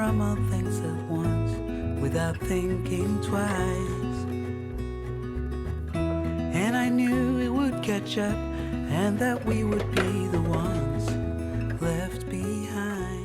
from all things at once without thinking twice. And I knew it would catch up and that we would be the ones left behind.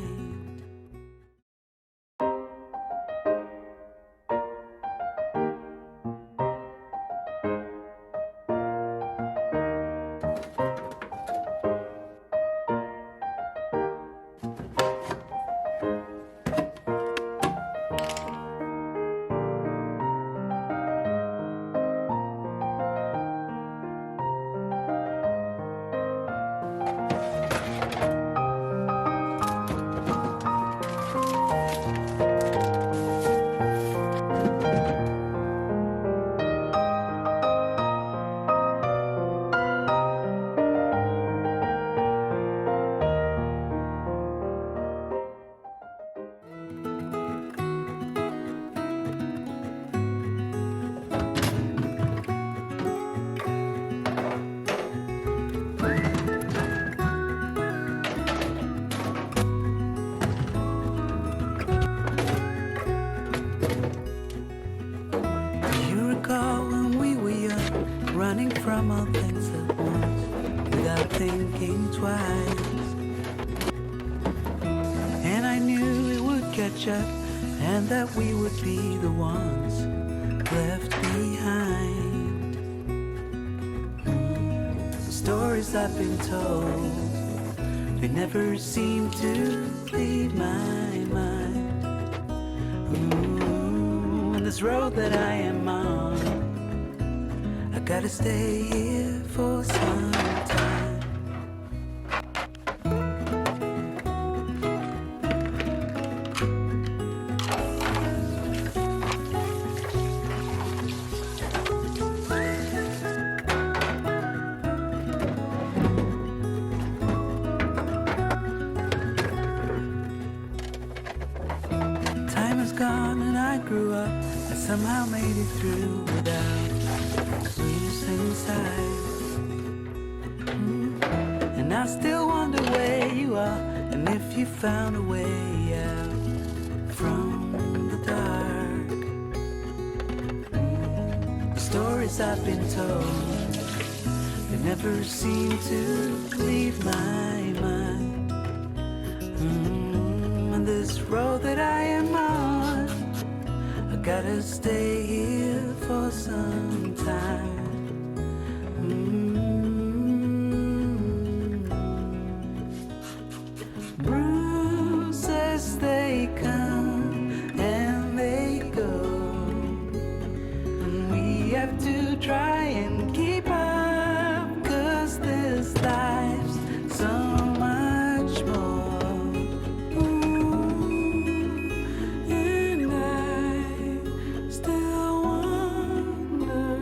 Running from all things at once without thinking twice. And I knew it would catch up and that we would be the ones left behind. The stories I've been told, they never seem to leave my mind. And this road that I am on, I gotta stay here for some time. Time is gone and I grew up. I somehow made it through without losing sight. And I still wonder where you are and if you found a way out from the dark. The stories I've been told, they never seem to leave my mind. And this road that I am on, I gotta stay here for some time. Bruises, they come and they go, and we have to try and keep up, 'cause this life's so much more. And I still wonder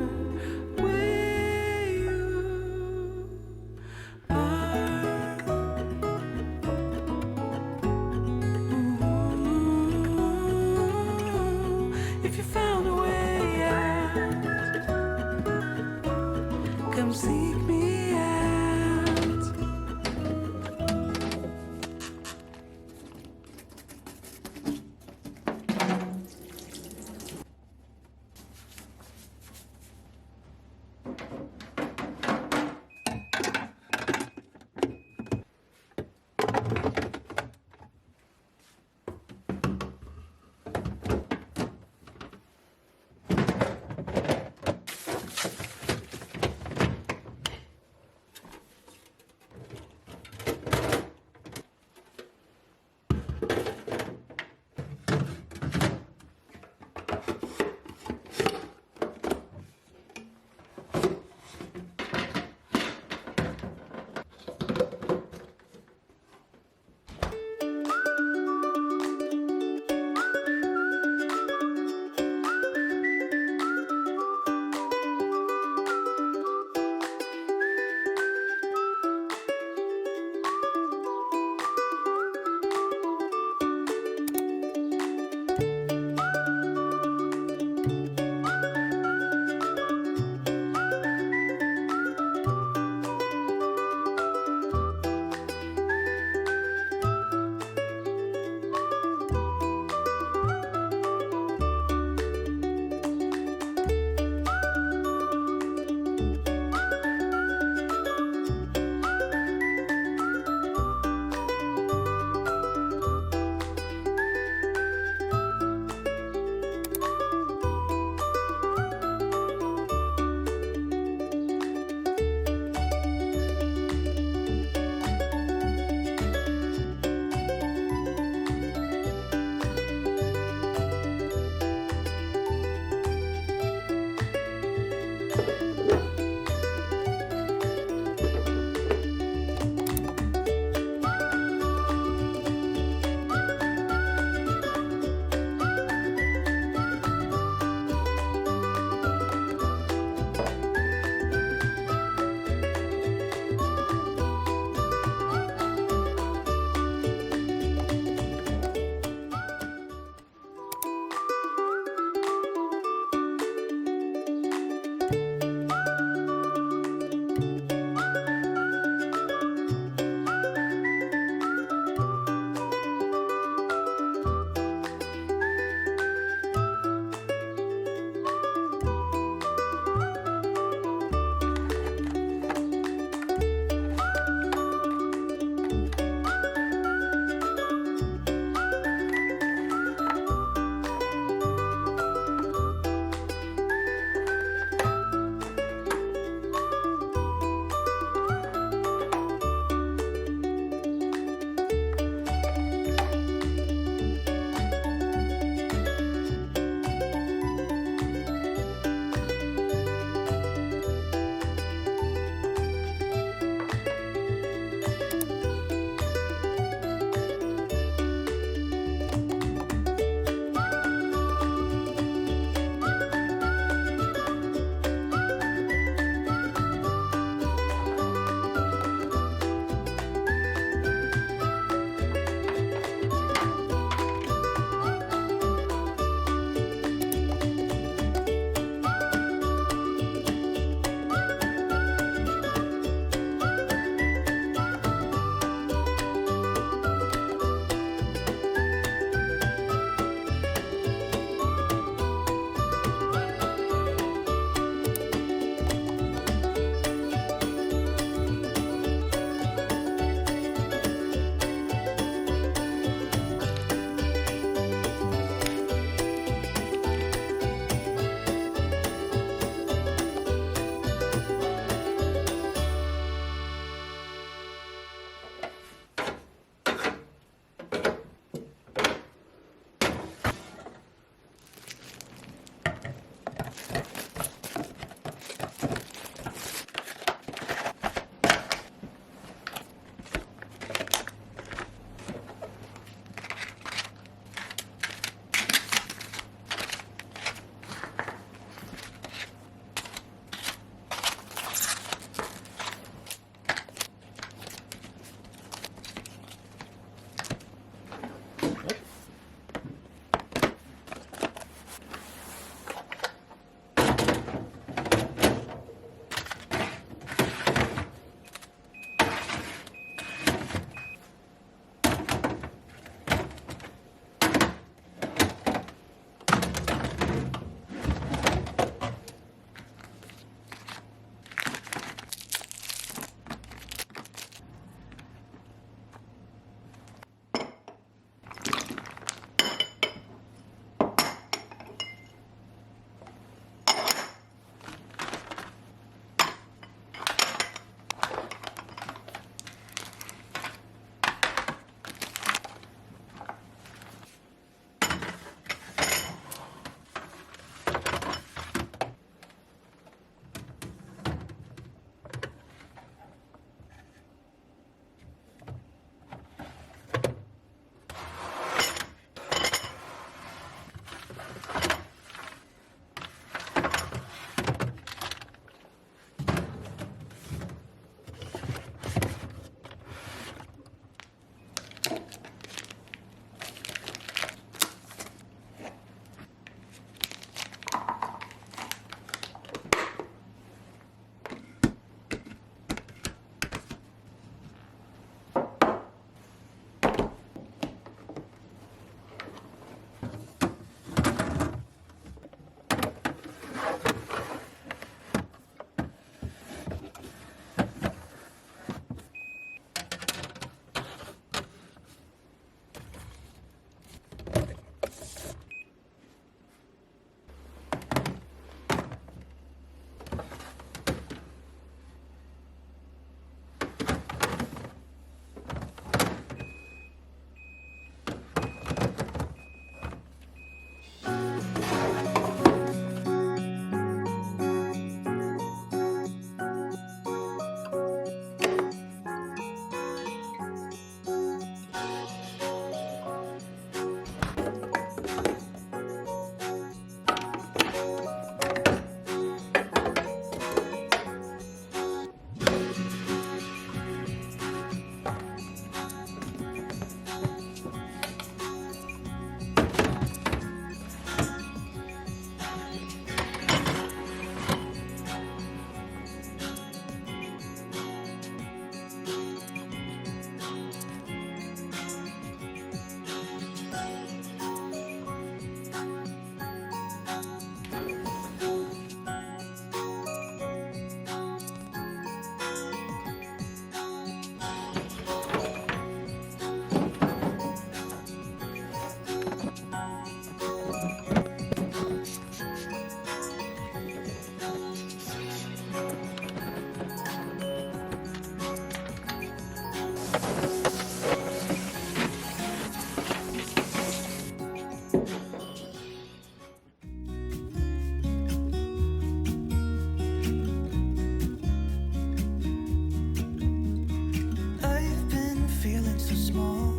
I've been feeling so small.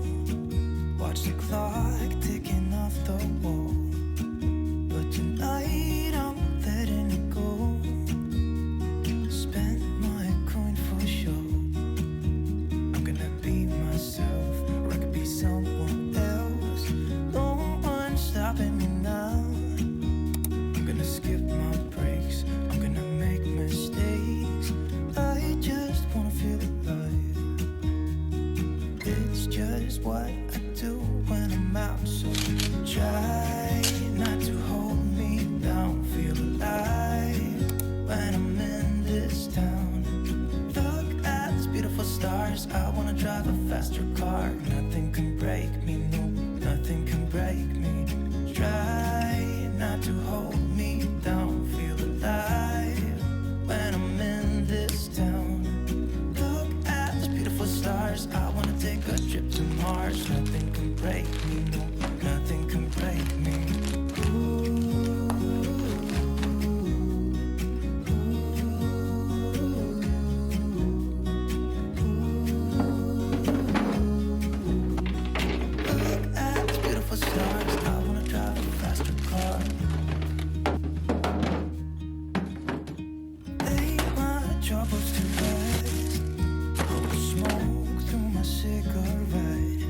Watch the clock ticking off the wall. But tonight I'm letting it go. Spend my coin for sure. I'm gonna be myself, or I could be someone else. No one's stopping me now. I'm gonna skip my breaks, I'm gonna make mistakes. I just wanna feel alive. It's just what I do when I'm out, so try not to hold me down. Feel alive when I'm in this town. Look at these beautiful stars. I wanna drive a faster car. Nothing can break me, no, nothing can break me. Try not to hold me down. Feel alive when I'm in this town. Look at these beautiful stars. I wanna take a trip to Mars. Nothing can break me, no, nothing can break me. Look at these beautiful stars. I wanna drive a faster car. Lay my troubles to rest. Blow smoke through my cigarette.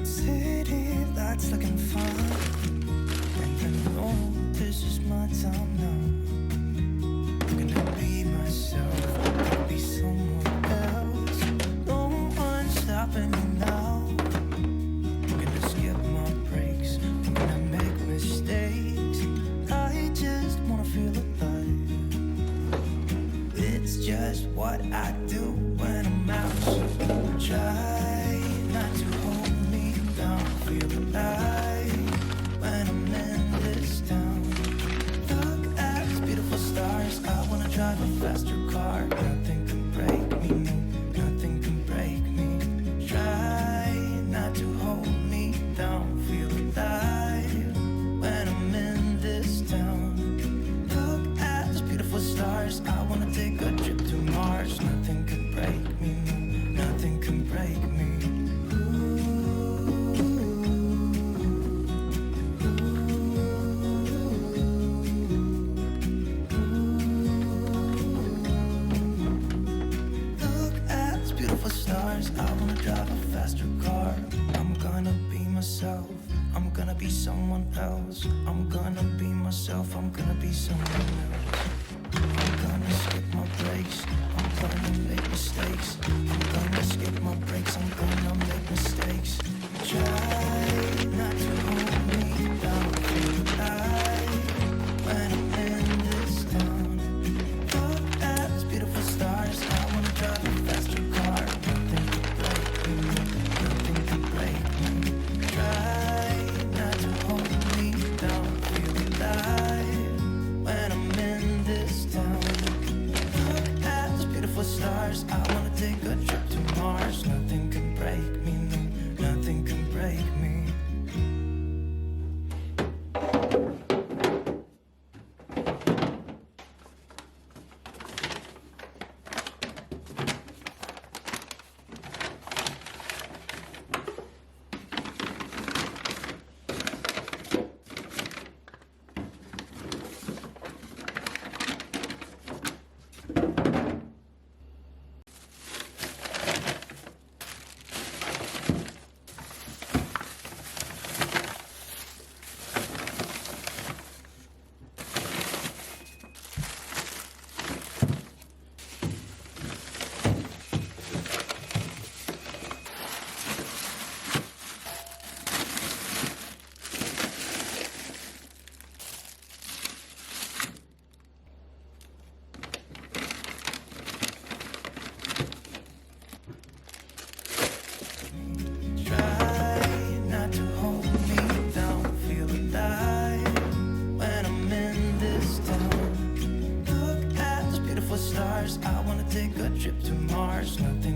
City lights looking fine, and I know this is my time now. I'm gonna be myself, I'll be someone else. No one's stopping me now. I'm gonna skip my breaks, I'm gonna make mistakes. I just wanna feel alive. It's just what I do when I'm out, so try not to hold me down. Feel alive when I'm in this town. Look at these beautiful stars. I wanna drive a faster car. Nothing can break me, no, nothing can break me. Try not to hold me down. Feel alive when I'm in this town. Look at these beautiful stars. I wanna take a trip to Mars. Nothing can break me, no, nothing can break me. Look at these beautiful stars. I wanna drive a faster car. I'm gonna be myself, I'm gonna be someone else. I'm gonna be myself, I'm gonna be someone else. I'm gonna skip my breaks, I'm gonna make mistakes. I'm gonna skip my breaks, I'm gonna make mistakes. Try not to hold me down. Feel alive when I'm in this town. Look at these beautiful stars. I wanna drive a faster car. Nothing can break me, nothing can break me. Try not to hold me down. Feel alive when I'm in this town. Look at these beautiful stars. I wanna take a trip to Mars. Nothing can break me, no, nothing can break me. Take a trip to Mars. Nothing